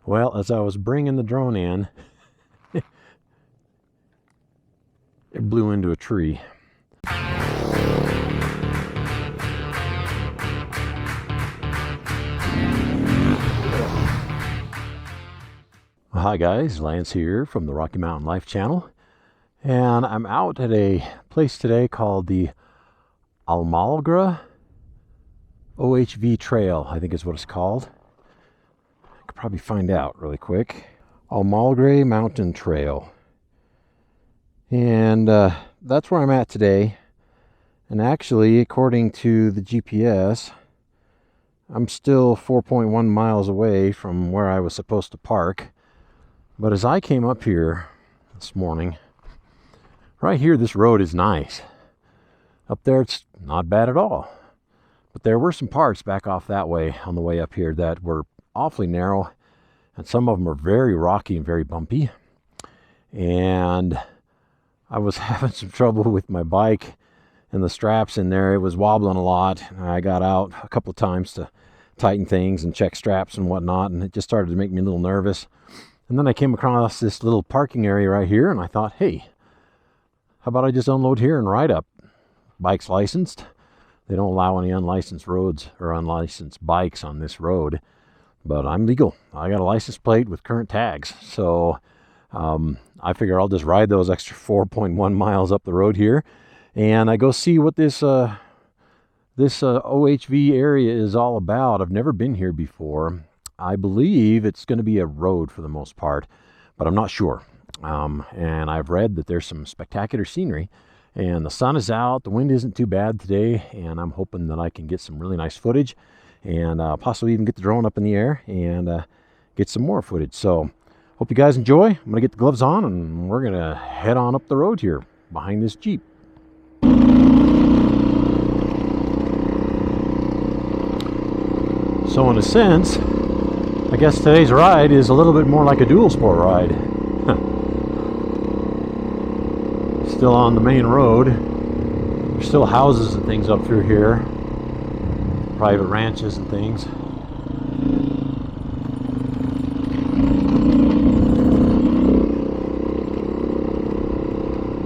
Well, as I was bringing the drone in, it blew into a tree. Hi guys, Lance here from the Rocky Mountain Life channel, and I'm out at a place today called the Almagre OHV Trail, I think is what it's called. I could probably find out really quick. Almagre Mountain Trail. And that's where I'm at today. And actually, according to the GPS, I'm still 4.1 miles away from where I was supposed to park. But as I came up here this morning, right here, this road is nice. Up there, it's not bad at all. But there were some parts back off that way on the way up here that were awfully narrow, and some of them are very rocky and very bumpy. And I was having some trouble with my bike and the straps in there. It was wobbling a lot. I got out a couple of times to tighten things and check straps and whatnot, and it just started to make me a little nervous. And then I came across this little parking area right here, and I thought, hey, how about I just unload here and ride up? Bike's licensed. They don't allow any unlicensed roads or unlicensed bikes on this road, but I'm legal. I got a license plate with current tags, so I figure I'll just ride those extra 4.1 miles up the road here, and I go see what this OHV area is all about. I've never been here before. I believe it's going to be a road for the most part, but I'm not sure. And I've read that there's some spectacular scenery, and the sun is out, the wind isn't too bad today, and I'm hoping that I can get some really nice footage and possibly even get the drone up in the air and get some more footage. So hope you guys enjoy. I'm going to get the gloves on, and we're going to head on up the road here behind this Jeep. So in a sense, I guess today's ride is a little bit more like a dual sport ride. Still on the main road. There's still houses and things up through here. Private ranches and things.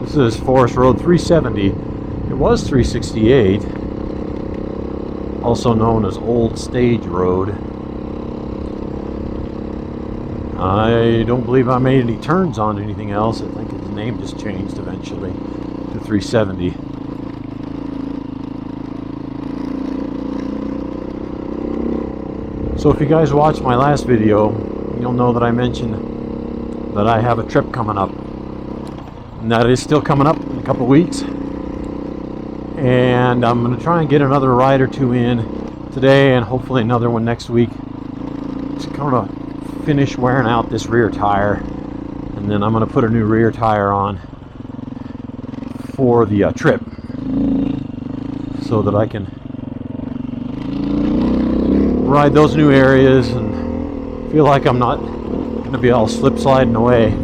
This is Forest Road 370. It was 368. Also known as Old Stage Road. I don't believe I made any turns on anything else. I think the name just changed eventually to 370. So if you guys watched my last video, you'll know that I mentioned that I have a trip coming up. And that is still coming up in a couple weeks. And I'm going to try and get another ride or two in today and hopefully another one next week. Just kind of finish wearing out this rear tire, and then I'm going to put a new rear tire on for the trip so that I can ride those new areas and feel like I'm not going to be all slip sliding away.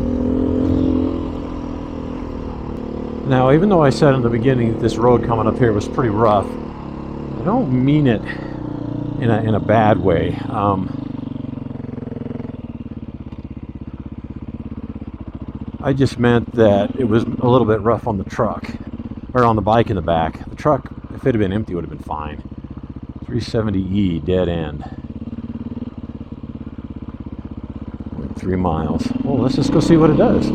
Now, even though I said in the beginning that this road coming up here was pretty rough, I don't mean it in a bad way. I just meant that it was a little bit rough on the truck, or on the bike in the back. The truck, if it had been empty, would have been fine. 370E, dead end. 3 miles. Well, let's just go see what it does.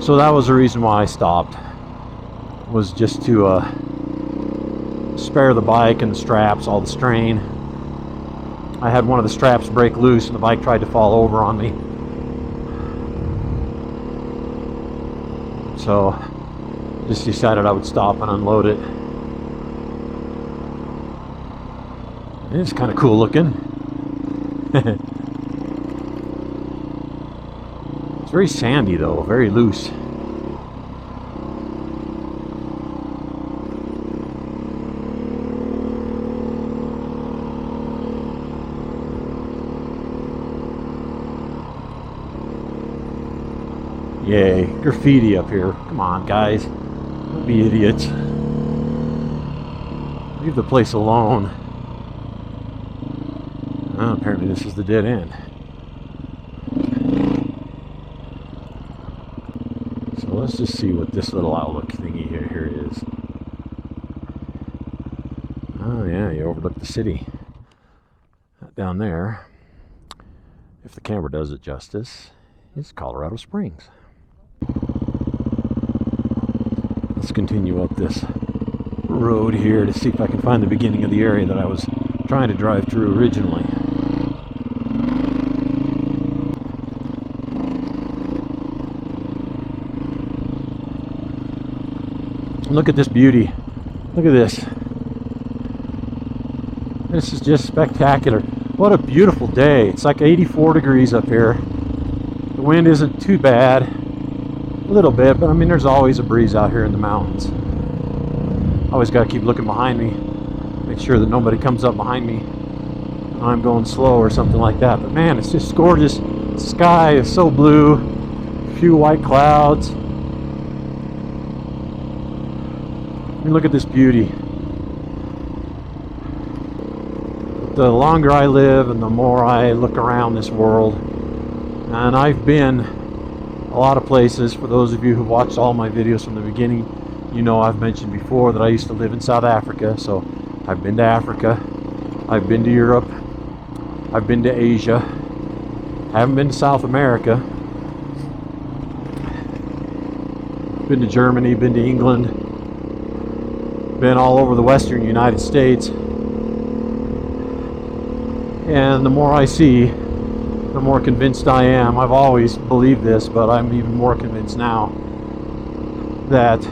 So that was the reason why I stopped, was just to spare the bike and the straps all the strain. I had one of the straps break loose and the bike tried to fall over on me. So just decided I would stop and unload it. It's kind of cool looking. It's very sandy though, very loose. Yay, graffiti up here. Come on, guys. Don't be idiots. Leave the place alone. Oh, apparently this is the dead end. So let's just see what this little outlook thingy here is. Oh yeah, you overlook the city. That down there, if the camera does it justice, is Colorado Springs. Let's continue up this road here to see if I can find the beginning of the area that I was trying to drive through originally. Look at this beauty. Look at this. This is just spectacular. What a beautiful day. It's like 84 degrees up here. The wind isn't too bad. A little bit, but I mean there's always a breeze out here in the mountains. Always got to keep looking behind me. Make sure that nobody comes up behind me when I'm going slow or something like that. But man, it's just gorgeous. The sky is so blue. A few white clouds. I mean, look at this beauty. The longer I live and the more I look around this world, and I've been a lot of places. For those of you who've watched all my videos from the beginning, you know I've mentioned before that I used to live in South Africa, so I've been to Africa, I've been to Europe, I've been to Asia, I haven't been to South America, been to Germany, been to England, been all over the western United States. And the more I see, the more convinced I am. I've always believed this, but I'm even more convinced now that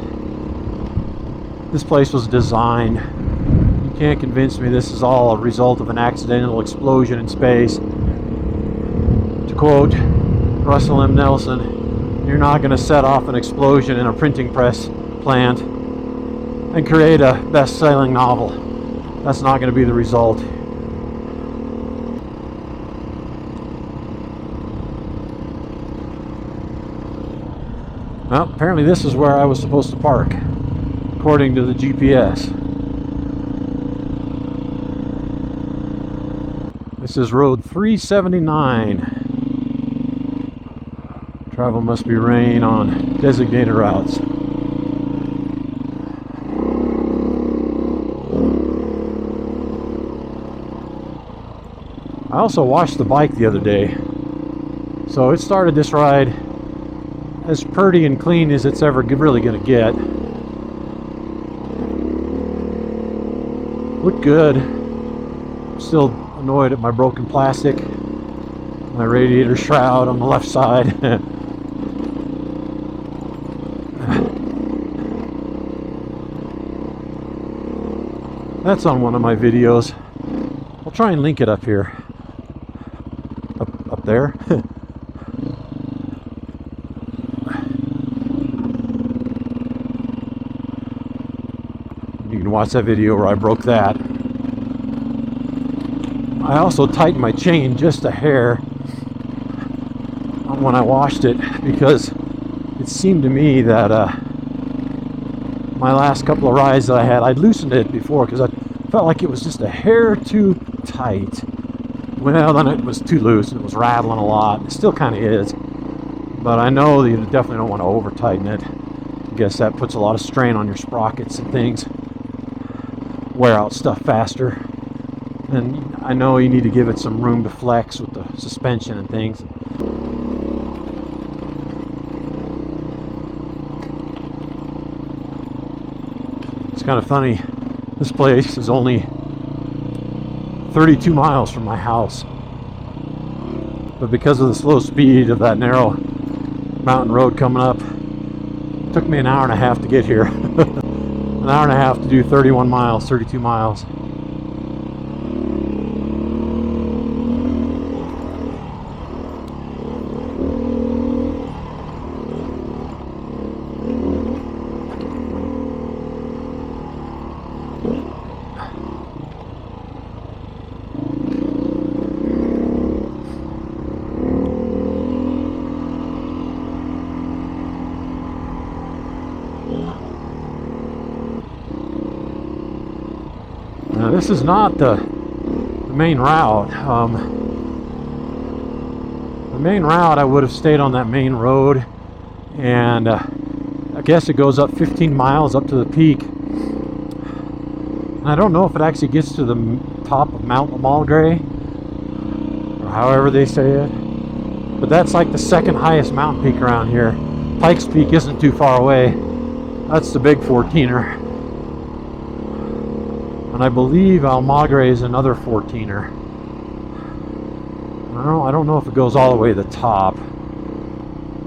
this place was designed. You can't convince me this is all a result of an accidental explosion in space. To quote Russell M. Nelson, you're not going to set off an explosion in a printing press plant and create a best-selling novel. That's not going to be the result. Well, apparently this is where I was supposed to park, according to the GPS. This is road 379. Travel must be rain on designated routes. I also washed the bike the other day, so it started this ride as pretty and clean as it's ever really going to get. Looked good. Still annoyed at my broken plastic, my radiator shroud on the left side. That's on one of my videos. I'll try and link it up here. Up there. You can watch that video where I broke that. I also tightened my chain just a hair when I washed it, because it seemed to me that my last couple of rides that I had, I'd loosened it before because I felt like it was just a hair too tight. Well, then it was too loose and it was rattling a lot. It still kind of is, but I know that you definitely don't want to over tighten it. I guess that puts a lot of strain on your sprockets and things, wear out stuff faster. And I know you need to give it some room to flex with the suspension and things. It's kind of funny, this place is only 32 miles from my house, but because of the slow speed of that narrow mountain road coming up, it took me an hour and a half to get here. An hour and a half to do 31 miles, 32 miles. Now, this is not the main route. The main route, I would have stayed on that main road, and I guess it goes up 15 miles up to the peak. And I don't know if it actually gets to the top of Mount Almagre, or however they say it. But that's like the second highest mountain peak around here. Pikes Peak isn't too far away. That's the big 14er. And I believe Almagre is another 14er. I don't know if it goes all the way to the top.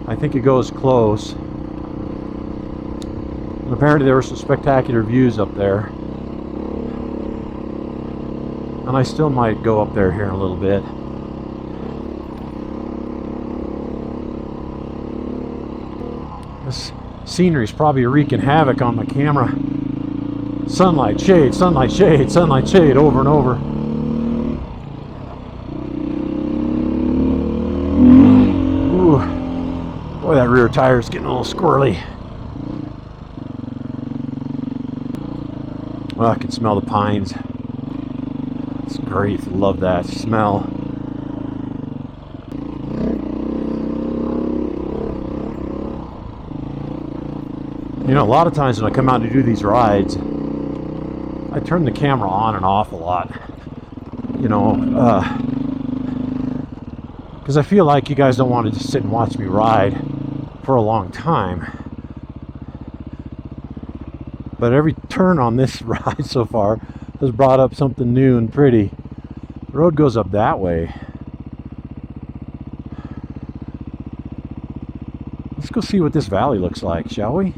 I think it goes close. And apparently there were some spectacular views up there. And I still might go up there here in a little bit. This scenery is probably wreaking havoc on my camera. Sunlight, shade, sunlight, shade, sunlight, shade, over and over. Ooh. Boy, that rear tire is getting a little squirrely. Well, I can smell the pines. It's great. Love that smell. You know, a lot of times when I come out to do these rides, I turn the camera on and off a lot. You know, because I feel like you guys don't want to just sit and watch me ride for a long time. But every turn on this ride so far has brought up something new and pretty. The road goes up that way. Let's go see what this valley looks like, shall we?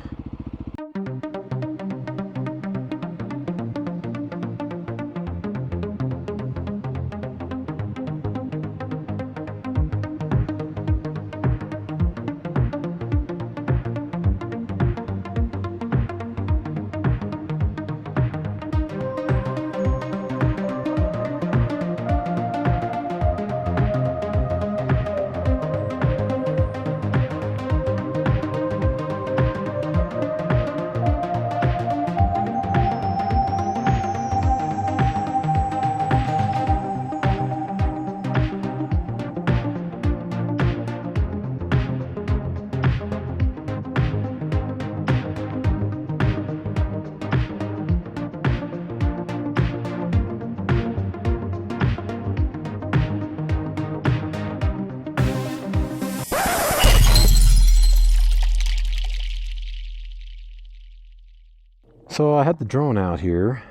So I had the drone out here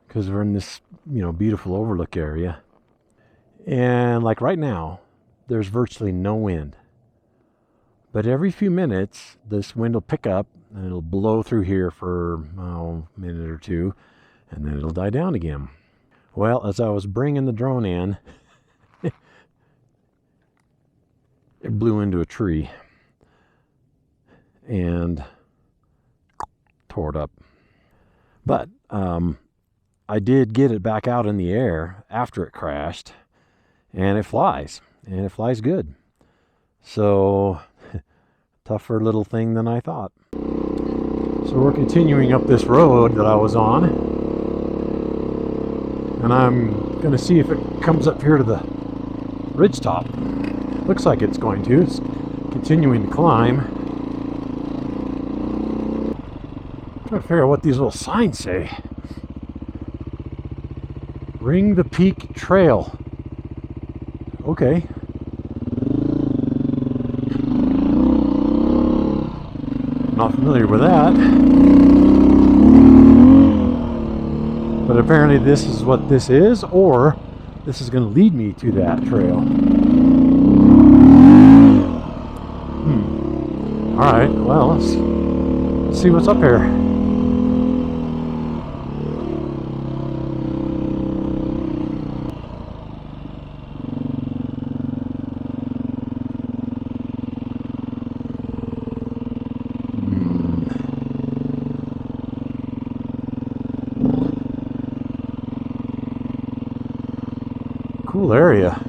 because we're in this, you know, beautiful overlook area. And like right now, there's virtually no wind. But every few minutes, this wind will pick up and it'll blow through here for a minute or two, and then it'll die down again. Well, as I was bringing the drone in, it blew into a tree and tore it up. But I did get it back out in the air after it crashed, and it flies good. So tougher little thing than I thought. So we're continuing up this road that I was on, and I'm gonna see if it comes up here to the ridge top. Looks like it's going to. It's continuing to climb. Trying to figure out what these little signs say. Ring the Peak Trail. Okay. Not familiar with that. But apparently this is what this is, or this is going to lead me to that trail. Alright, well, let's see what's up here. Cool area.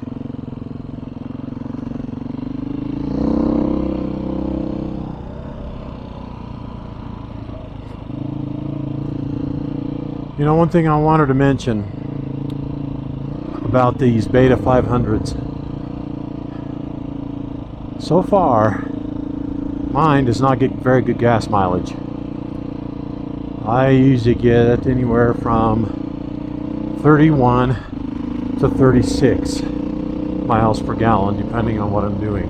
You know, one thing I wanted to mention about these Beta 500s. So far, mine does not get very good gas mileage. I usually get anywhere from 31 to 36 miles per gallon, depending on what I'm doing.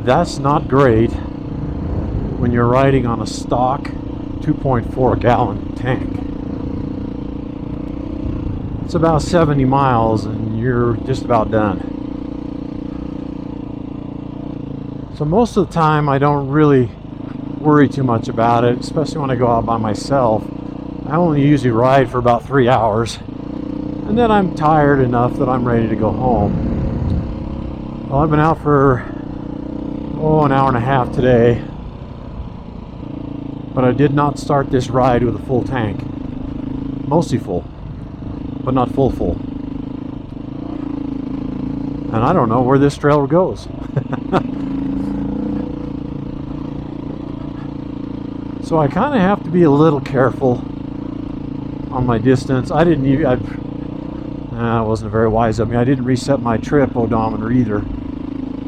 That's not great when you're riding on a stock 2.4 gallon tank. It's about 70 miles and you're just about done. So most of the time I don't really worry too much about it, especially when I go out by myself. I only usually ride for about 3 hours, and then I'm tired enough that I'm ready to go home. Well, I've been out for an hour and a half today, but I did not start this ride with a full tank. Mostly full, but not full. And I don't know where this trail goes. So I kind of have to be a little careful on my distance. I wasn't very wise of me. I didn't reset my trip odometer either.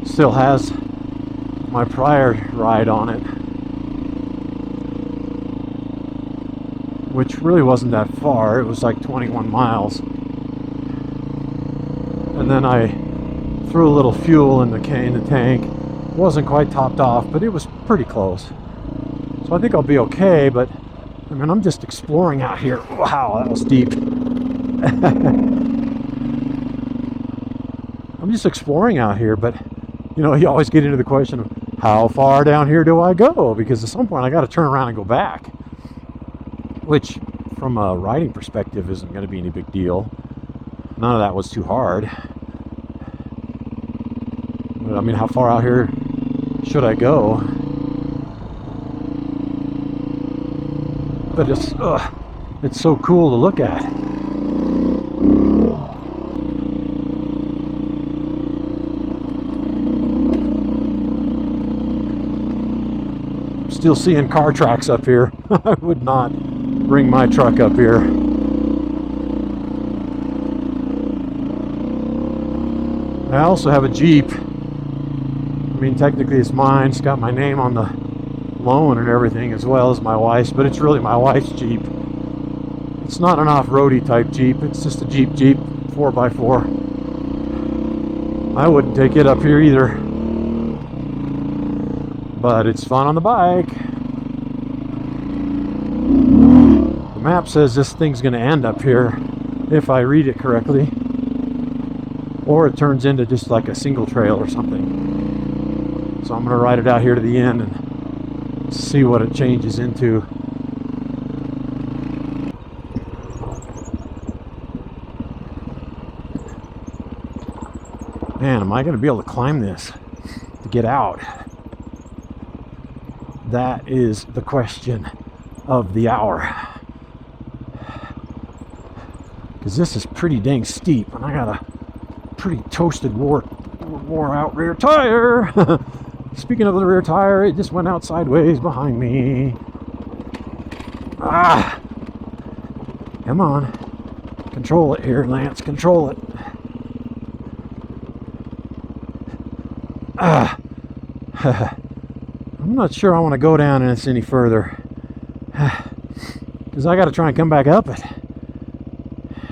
Still has my prior ride on it, which really wasn't that far. It was like 21 miles. And then I threw a little fuel in the tank. It wasn't quite topped off, but it was pretty close. So I think I'll be okay, but I mean, I'm just exploring out here. Wow, that was deep. I'm just exploring out here, but you know, you always get into the question of how far down here do I go? Because at some point I got to turn around and go back, which from a riding perspective isn't going to be any big deal. None of that was too hard. But I mean, how far out here should I go? But it's so cool to look at. I'm still seeing car tracks up here. I would not bring my truck up here. I also have a Jeep. I mean, technically it's mine. It's got my name on the loan and everything, as well as my wife's, but it's really my wife's Jeep. It's not an off-roady type Jeep. It's just a Jeep 4x4. I wouldn't take it up here either, but it's fun on the bike. The map says this thing's going to end up here if I read it correctly, or it turns into just like a single trail or something. So I'm going to ride it out here to the end and see what it changes into. Man, am I going to be able to climb this to get out? That is the question of the hour. Because this is pretty dang steep, and I got a pretty toasted, wore out rear tire. Speaking of the rear tire, it just went out sideways behind me. Ah! Come on. Control it here, Lance. Control it. Ah! I'm not sure I want to go down this any further. Because I got to try and come back up it.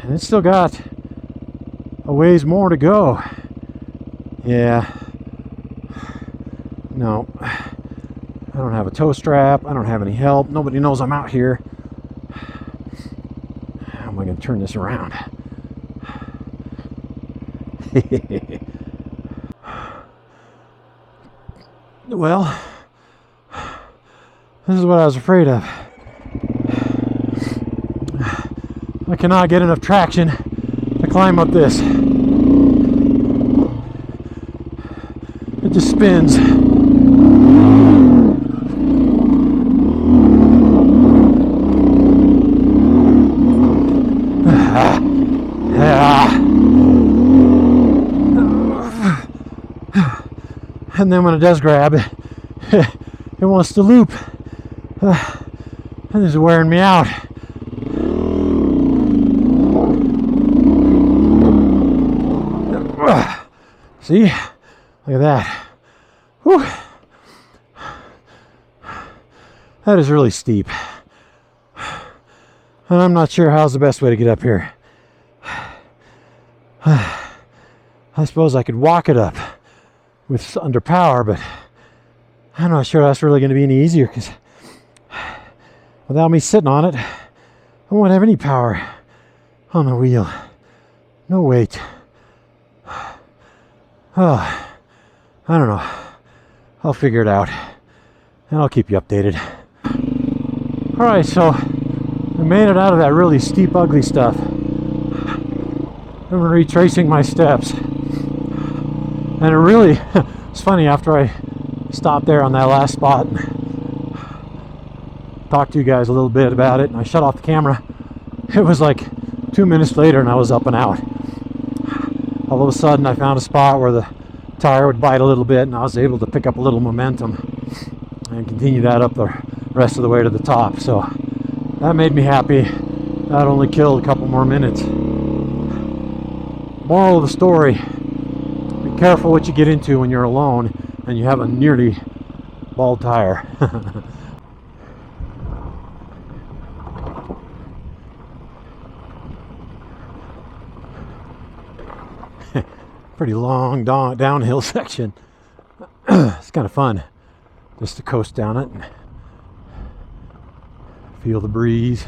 And it's still got a ways more to go. Yeah. No, I don't have a tow strap. I don't have any help. Nobody knows I'm out here. How am I going to turn this around? Well, this is what I was afraid of. I cannot get enough traction to climb up this. It just spins. And then when it does grab, it wants to loop. And it's wearing me out. See? Look at that. Whew. That is really steep. And I'm not sure how's the best way to get up here. I suppose I could walk it up with under power, but I'm not sure that's really going to be any easier, because without me sitting on it, I won't have any power on the wheel. No weight. Oh, I don't know. I'll figure it out, and I'll keep you updated. Alright, so I made it out of that really steep, ugly stuff. I'm retracing my steps. And it really, it's funny, after I stopped there on that last spot and talked to you guys a little bit about it, and I shut off the camera, it was like 2 minutes later and I was up and out. All of a sudden I found a spot where the tire would bite a little bit, and I was able to pick up a little momentum and continue that up the rest of the way to the top. So that made me happy. That only killed a couple more minutes. Moral of the story: be careful what you get into when you're alone and you have a nearly bald tire. Pretty long downhill section. It's kind of fun just to coast down it and feel the breeze.